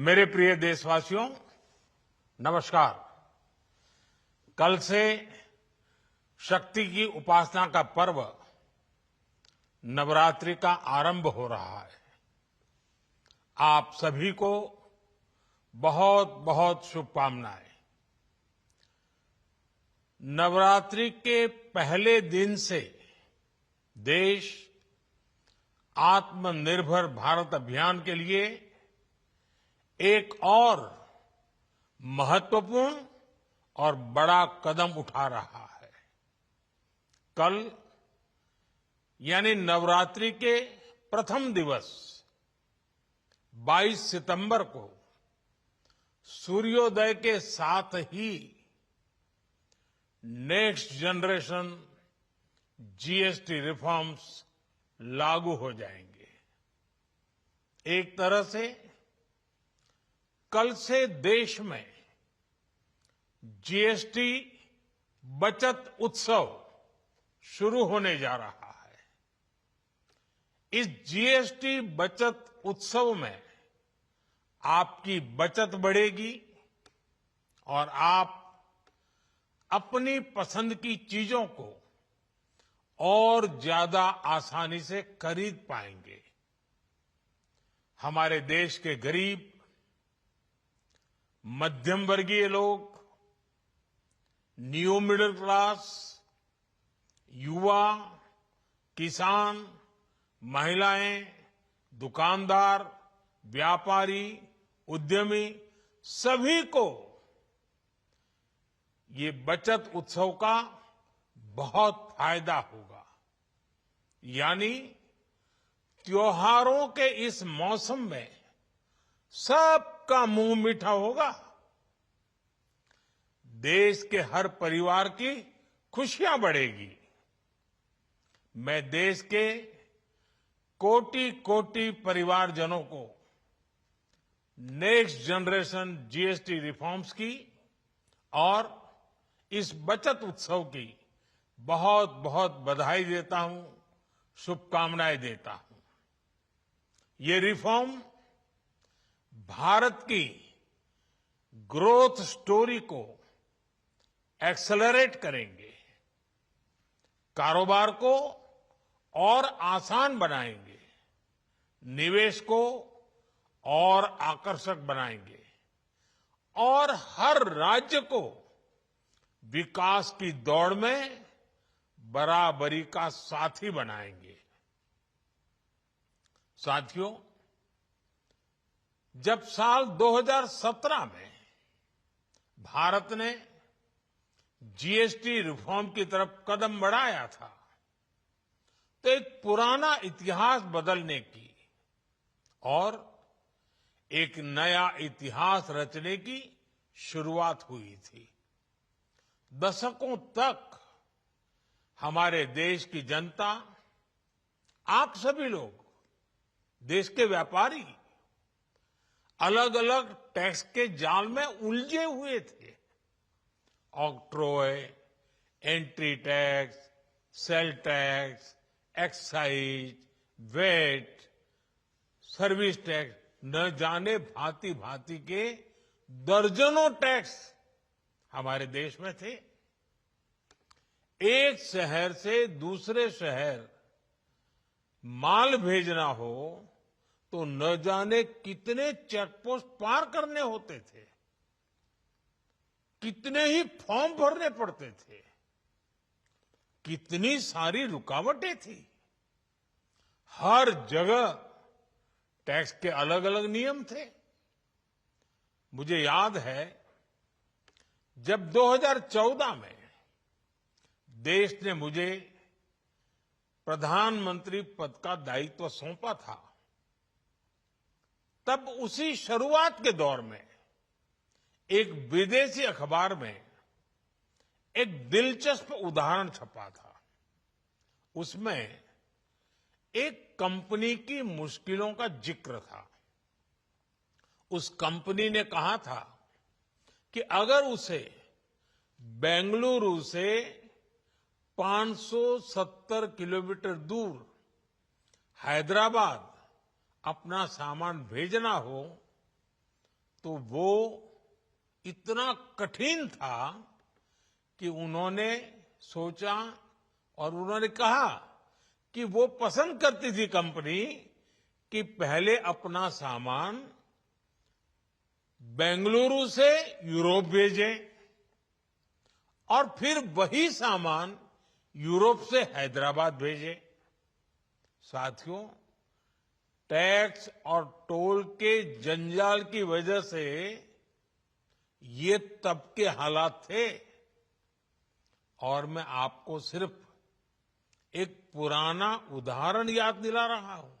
मेरे प्रिय देशवासियों, नमस्कार। कल से शक्ति की उपासना का पर्व नवरात्रि का आरंभ हो रहा है। आप सभी को बहुत बहुत शुभकामनाएं। नवरात्रि के पहले दिन से देश आत्मनिर्भर भारत अभियान के लिए एक और महत्वपूर्ण और बड़ा कदम उठा रहा है। कल यानी नवरात्रि के प्रथम दिवस 22 सितंबर को सूर्योदय के साथ ही नेक्स्ट जनरेशन जीएसटी रिफॉर्म्स लागू हो जाएंगे। एक तरह से कल से देश में जीएसटी बचत उत्सव शुरू होने जा रहा है। इस जीएसटी बचत उत्सव में आपकी बचत बढ़ेगी और आप अपनी पसंद की चीजों को और ज्यादा आसानी से खरीद पाएंगे। हमारे देश के गरीब, मध्यम वर्गीय लोग, न्यू मिडिल क्लास, युवा, किसान, महिलाएं, दुकानदार, व्यापारी, उद्यमी सभी को ये बचत उत्सव का बहुत फायदा होगा। यानी त्योहारों के इस मौसम में सबका मुंह मीठा होगा। देश के हर परिवार की खुशियां बढ़ेगी। मैं देश के कोटि कोटि परिवारजनों को नेक्स्ट जनरेशन जीएसटी रिफॉर्म्स की और इस बचत उत्सव की बहुत बहुत बधाई देता हूं, शुभकामनाएं देता हूं। ये रिफॉर्म भारत की ग्रोथ स्टोरी को एक्सेलरेट करेंगे, कारोबार को और आसान बनाएंगे, निवेश को और आकर्षक बनाएंगे और हर राज्य को विकास की दौड़ में बराबरी का साथी बनाएंगे। साथियों, जब साल 2017 में भारत ने जीएसटी रिफॉर्म की तरफ कदम बढ़ाया था, तो एक पुराना इतिहास बदलने की और एक नया इतिहास रचने की शुरुआत हुई थी। दशकों तक हमारे देश की जनता, आप सभी लोग, देश के व्यापारी अलग अलग टैक्स के जाल में उलझे हुए थे। Octroi, entry tax, sale tax, excise, VAT, service tax, न जाने भांति भांति के दर्जनों टैक्स हमारे देश में थे। एक शहर से दूसरे शहर माल भेजना हो तो न जाने कितने चेकपोस्ट पार करने होते थे, कितने ही फॉर्म भरने पड़ते थे, कितनी सारी रुकावटें थी। हर जगह टैक्स के अलग अलग नियम थे। मुझे याद है जब 2014 में देश ने मुझे प्रधानमंत्री पद का दायित्व सौंपा था, तब उसी शुरुआत के दौर में एक विदेशी अखबार में एक दिलचस्प उदाहरण छपा था। उसमें एक कंपनी की मुश्किलों का जिक्र था। उस कंपनी ने कहा था कि अगर उसे बेंगलुरु से 570 किलोमीटर दूर हैदराबाद अपना सामान भेजना हो तो वो इतना कठिन था कि उन्होंने सोचा और उन्होंने कहा कि वो पसंद करती थी कंपनी कि पहले अपना सामान बेंगलुरु से यूरोप भेजें और फिर वही सामान यूरोप से हैदराबाद भेजें। साथियों, टैक्स और टोल के जंजाल की वजह से ये तब के हालात थे। और मैं आपको सिर्फ एक पुराना उदाहरण याद दिला रहा हूं।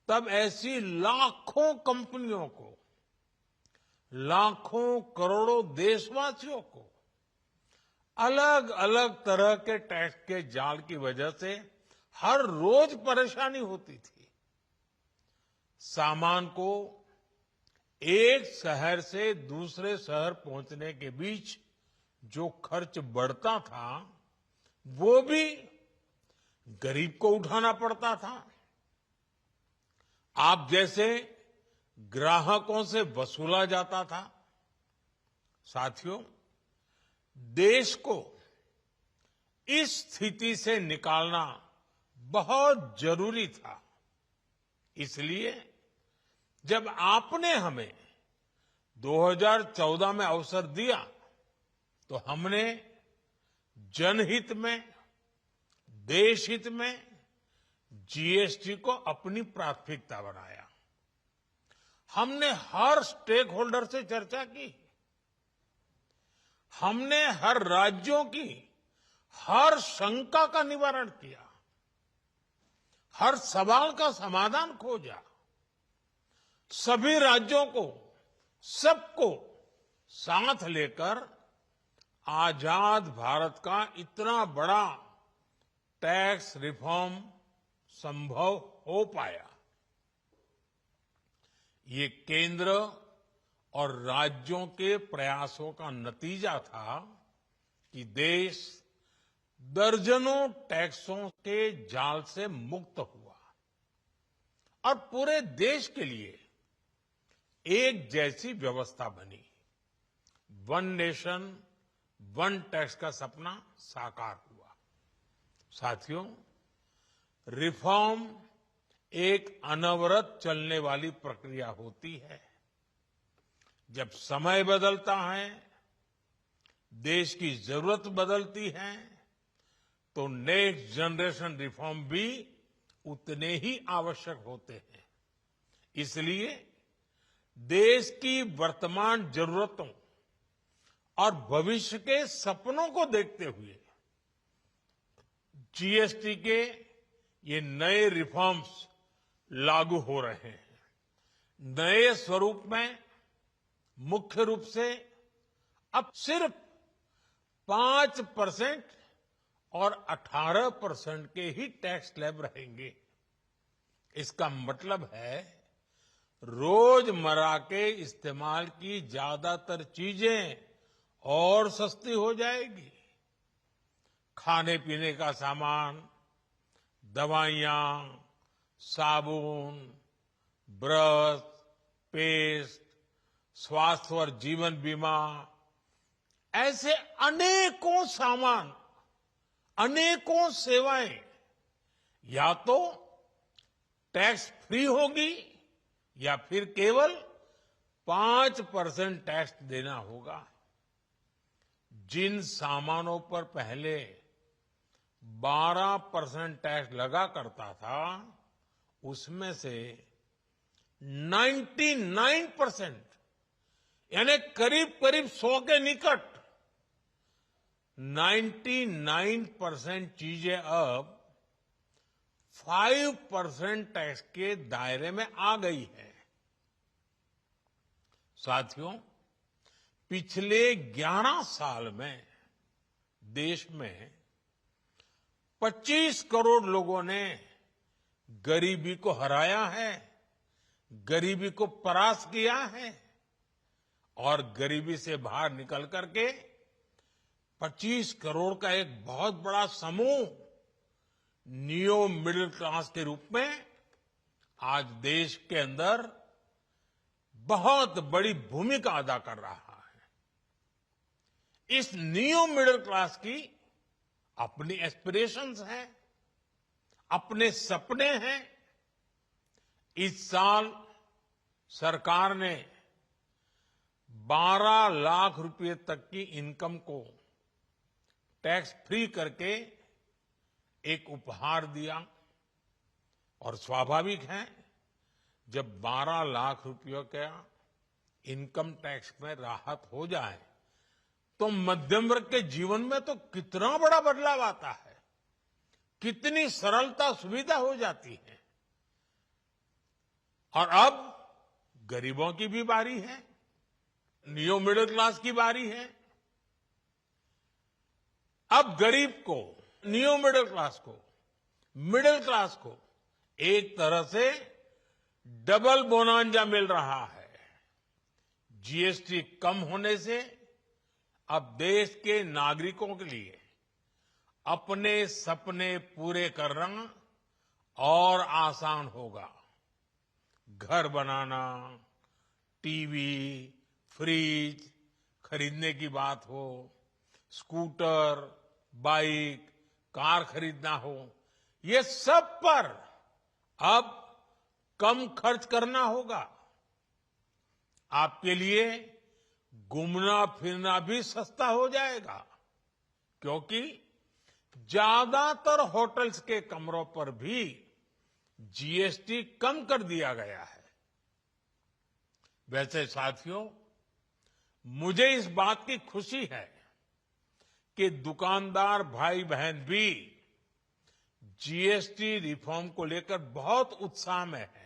तब ऐसी लाखों कंपनियों को, लाखों करोड़ों देशवासियों को अलग अलग तरह के टैक्स के जाल की वजह से हर रोज परेशानी होती थी। सामान को एक शहर से दूसरे शहर पहुंचने के बीच जो खर्च बढ़ता था, वो भी गरीब को उठाना पड़ता था। आप जैसे ग्राहकों से वसूला जाता था। साथियों, देश को इस स्थिति से निकालना बहुत जरूरी था। इसलिए जब आपने हमें 2014 में अवसर दिया, तो हमने जनहित में, देशहित में जीएसटी को अपनी प्राथमिकता बनाया। हमने हर स्टेक होल्डर से चर्चा की। हमने हर राज्यों की हर शंका का निवारण किया, हर सवाल का समाधान खोजा। सभी राज्यों को, सबको साथ लेकर आजाद भारत का इतना बड़ा टैक्स रिफॉर्म संभव हो पाया। ये केंद्र और राज्यों के प्रयासों का नतीजा था कि देश दर्जनों टैक्सों के जाल से मुक्त हुआ और पूरे देश के लिए एक जैसी व्यवस्था बनी। वन नेशन वन टैक्स का सपना साकार हुआ। साथियों, रिफॉर्म एक अनवरत चलने वाली प्रक्रिया होती है। जब समय बदलता है, देश की जरूरत बदलती है, तो नेक्स्ट जनरेशन रिफॉर्म भी उतने ही आवश्यक होते हैं। इसलिए देश की वर्तमान जरूरतों और भविष्य के सपनों को देखते हुए जीएसटी के ये नए रिफॉर्म्स लागू हो रहे हैं। नए स्वरूप में मुख्य रूप से अब सिर्फ 5% और 18% के ही टैक्स स्लैब रहेंगे। इसका मतलब है रोजमर्रा के इस्तेमाल की ज्यादातर चीजें और सस्ती हो जाएगी। खाने पीने का सामान, दवाइयां, साबुन, ब्रश, पेस्ट, स्वास्थ्य और जीवन बीमा, ऐसे अनेकों सामान, अनेकों सेवाएं या तो टैक्स फ्री होगी या फिर केवल 5% टैक्स देना होगा। जिन सामानों पर पहले 12% टैक्स लगा करता था, उसमें से 99% यानी करीब करीब 100 के निकट 99% चीजें अब 5% टैक्स के दायरे में आ गई है। साथियों, पिछले 11 साल में देश में 25 करोड़ लोगों ने गरीबी को हराया है, गरीबी को परास्त किया है और गरीबी से बाहर निकल करके 25 करोड़ का एक बहुत बड़ा समूह नियो मिडिल क्लास के रूप में आज देश के अंदर बहुत बड़ी भूमिका अदा कर रहा है। इस न्यू मिडिल क्लास की अपनी एस्पिरेशंस हैं, अपने सपने हैं। इस साल सरकार ने 12 लाख रुपए तक की इनकम को टैक्स फ्री करके एक उपहार दिया। और स्वाभाविक है, जब 12 लाख रुपयों का इनकम टैक्स में राहत हो जाए तो मध्यम वर्ग के जीवन में तो कितना बड़ा बदलाव आता है, कितनी सरलता सुविधा हो जाती है। और अब गरीबों की भी बारी है, न्यू मिडिल क्लास की बारी है। अब गरीब को, न्यू मिडिल क्लास को एक तरह से डबल बोनांजा मिल रहा है। जीएसटी कम होने से अब देश के नागरिकों के लिए अपने सपने पूरे करना और आसान होगा। घर बनाना, टीवी, फ्रिज खरीदने की बात हो, स्कूटर, बाइक, कार खरीदना हो, ये सब पर अब कम खर्च करना होगा। आपके लिए घूमना फिरना भी सस्ता हो जाएगा, क्योंकि ज्यादातर होटल्स के कमरों पर भी जीएसटी कम कर दिया गया है। वैसे साथियों, मुझे इस बात की खुशी है कि दुकानदार भाई बहन भी जीएसटी रिफॉर्म को लेकर बहुत उत्साह में हैं।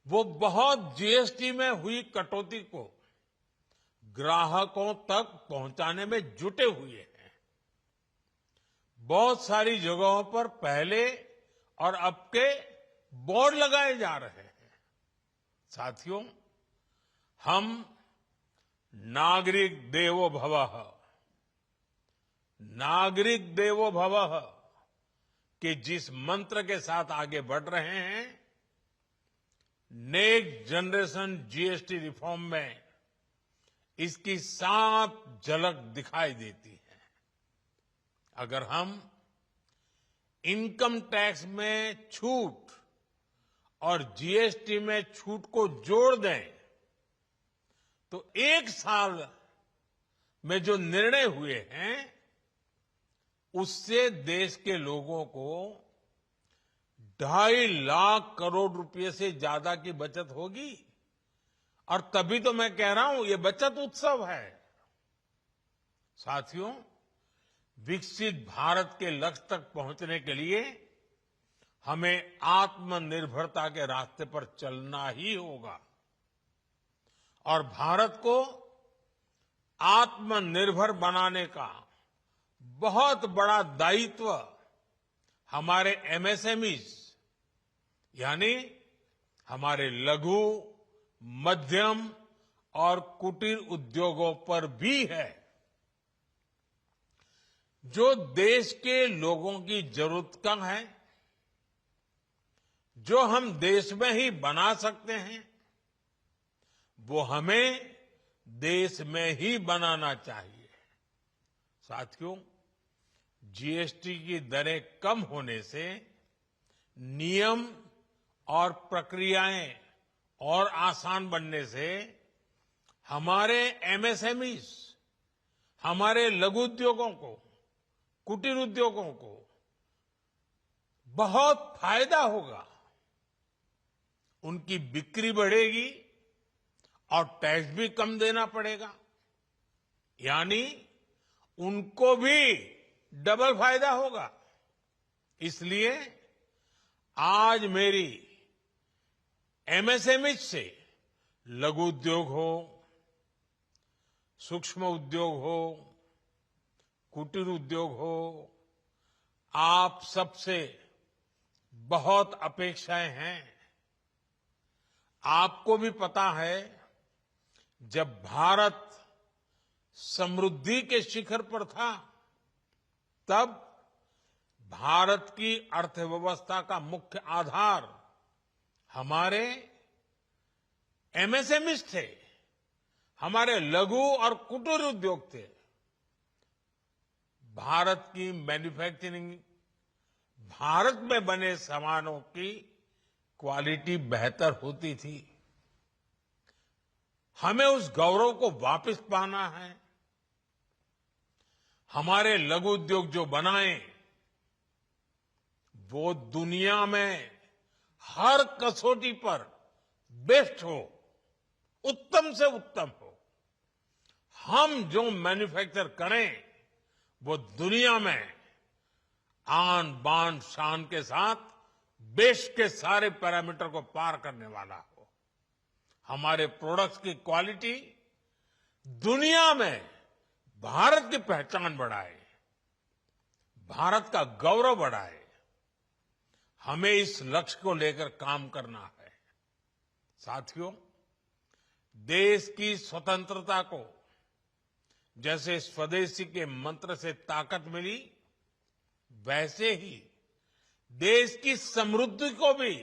वो बहुत जीएसटी में हुई कटौती को ग्राहकों तक पहुंचाने में जुटे हुए हैं। बहुत सारी जगहों पर पहले और अब के बोर्ड लगाए जा रहे हैं। साथियों, हम नागरिक देवो भवः के जिस मंत्र के साथ आगे बढ़ रहे हैं, नेक्स्ट जनरेशन जीएसटी रिफॉर्म में इसकी साफ झलक दिखाई देती है। अगर हम इनकम टैक्स में छूट और जीएसटी में छूट को जोड़ दें तो एक साल में जो निर्णय हुए हैं उससे देश के लोगों को 2.5 लाख करोड़ रुपए से ज्यादा की बचत होगी। और तभी तो मैं कह रहा हूं, ये बचत उत्सव है। साथियों, विकसित भारत के लक्ष्य तक पहुंचने के लिए हमें आत्मनिर्भरता के रास्ते पर चलना ही होगा। और भारत को आत्मनिर्भर बनाने का बहुत बड़ा दायित्व हमारे एमएसएमईज यानी हमारे लघु, मध्यम और कुटीर उद्योगों पर भी है, जो देश के लोगों की जरूरत कम है, जो हम देश में ही बना सकते हैं, वो हमें देश में ही बनाना चाहिए। साथियों, जीएसटी की दरें कम होने से नियम और प्रक्रियाएं और आसान बनने से हमारे एमएसएमईज, हमारे लघु उद्योगों को, कुटीर उद्योगों को बहुत फायदा होगा। उनकी बिक्री बढ़ेगी और टैक्स भी कम देना पड़ेगा, यानी उनको भी डबल फायदा होगा। इसलिए आज मेरी एमएसएमई से लघु उद्योग हो, सूक्ष्म उद्योग हो, कुटीर उद्योग हो, आप सबसे बहुत अपेक्षाएं हैं। आपको भी पता है, जब भारत समृद्धि के शिखर पर था, तब भारत की अर्थव्यवस्था का मुख्य आधार हमारे एमएसएमईज थे, हमारे लघु और कुटीर उद्योग थे। भारत की मैन्युफैक्चरिंग, भारत में बने सामानों की क्वालिटी बेहतर होती थी। हमें उस गौरव को वापस पाना है। हमारे लघु उद्योग जो बनाए वो दुनिया में हर कसौटी पर बेस्ट हो, उत्तम से उत्तम हो। हम जो मैन्युफैक्चर करें वो दुनिया में आन बान शान के साथ बेस्ट के सारे पैरामीटर को पार करने वाला हो। हमारे प्रोडक्ट्स की क्वालिटी दुनिया में भारत की पहचान बढ़ाए, भारत का गौरव बढ़ाए। हमें इस लक्ष्य को लेकर काम करना है। साथियों, देश की स्वतंत्रता को जैसे स्वदेशी के मंत्र से ताकत मिली, वैसे ही देश की समृद्धि को भी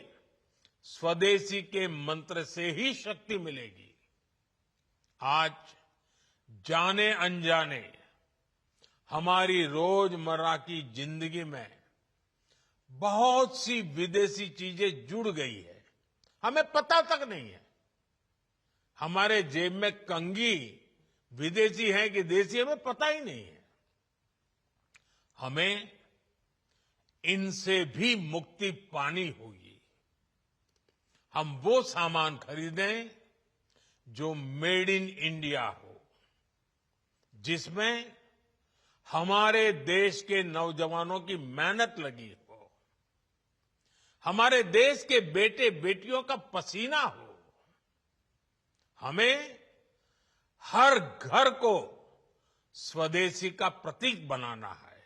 स्वदेशी के मंत्र से ही शक्ति मिलेगी। आज जाने अनजाने हमारी रोजमर्रा की जिंदगी में बहुत सी विदेशी चीजें जुड़ गई है, हमें पता तक नहीं है। हमारे जेब में कंघी विदेशी है कि देसी, हमें पता ही नहीं है। हमें इनसे भी मुक्ति पानी होगी। हम वो सामान खरीदें जो मेड इन इंडिया हो, जिसमें हमारे देश के नौजवानों की मेहनत लगी हो, हमारे देश के बेटे बेटियों का पसीना हो। हमें हर घर को स्वदेशी का प्रतीक बनाना है,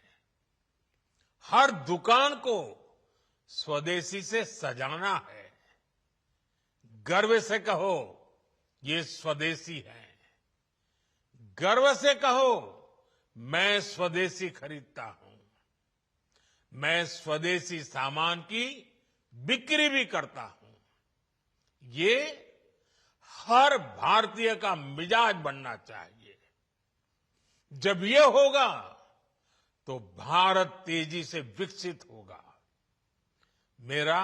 हर दुकान को स्वदेशी से सजाना है। गर्व से कहो ये स्वदेशी है, गर्व से कहो मैं स्वदेशी खरीदता हूं, मैं स्वदेशी सामान की बिक्री भी करता हूं। ये हर भारतीय का मिजाज बनना चाहिए। जब ये होगा तो भारत तेजी से विकसित होगा। मेरा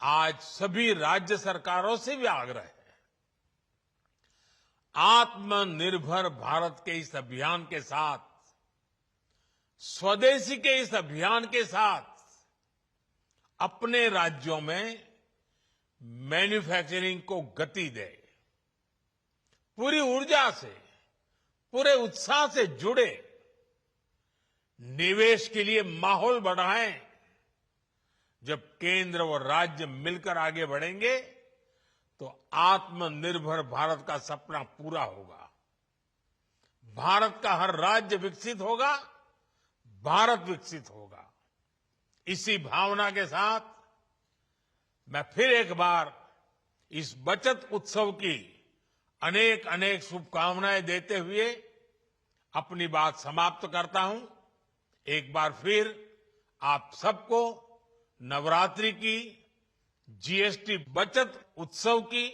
आज सभी राज्य सरकारों से भी आग्रह है, आत्मनिर्भर भारत के इस अभियान के साथ, स्वदेशी के इस अभियान के साथ अपने राज्यों में मैन्युफैक्चरिंग को गति दे, पूरी ऊर्जा से, पूरे उत्साह से जुड़े, निवेश के लिए माहौल बढ़ाएं। जब केंद्र और राज्य मिलकर आगे बढ़ेंगे तो आत्मनिर्भर भारत का सपना पूरा होगा। भारत का हर राज्य विकसित होगा, भारत विकसित होगा। इसी भावना के साथ मैं फिर एक बार इस बचत उत्सव की अनेक अनेक शुभकामनाएं देते हुए अपनी बात समाप्त करता हूं। एक बार फिर आप सबको नवरात्रि की, जीएसटी बचत उत्सव की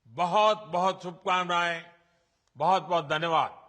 बहुत बहुत शुभकामनाएं। बहुत बहुत धन्यवाद।